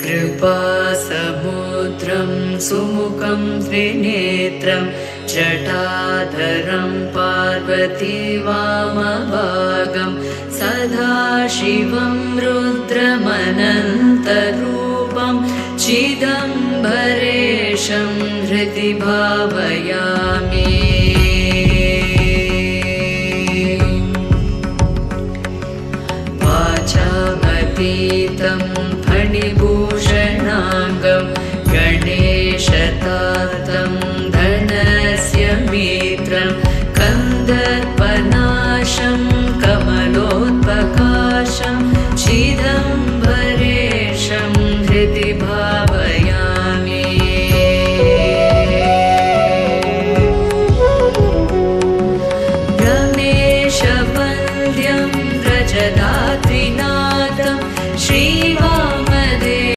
कृपासमुद्रं सुमुखं त्रिनेत्रं जटाधरं पार्वतीवामभागं सदाशिवं रुद्रमनन्तरूपं चिदम्बरेशं हृदि भावयामि। वाचामतीतं फणिभूषणाङ्गं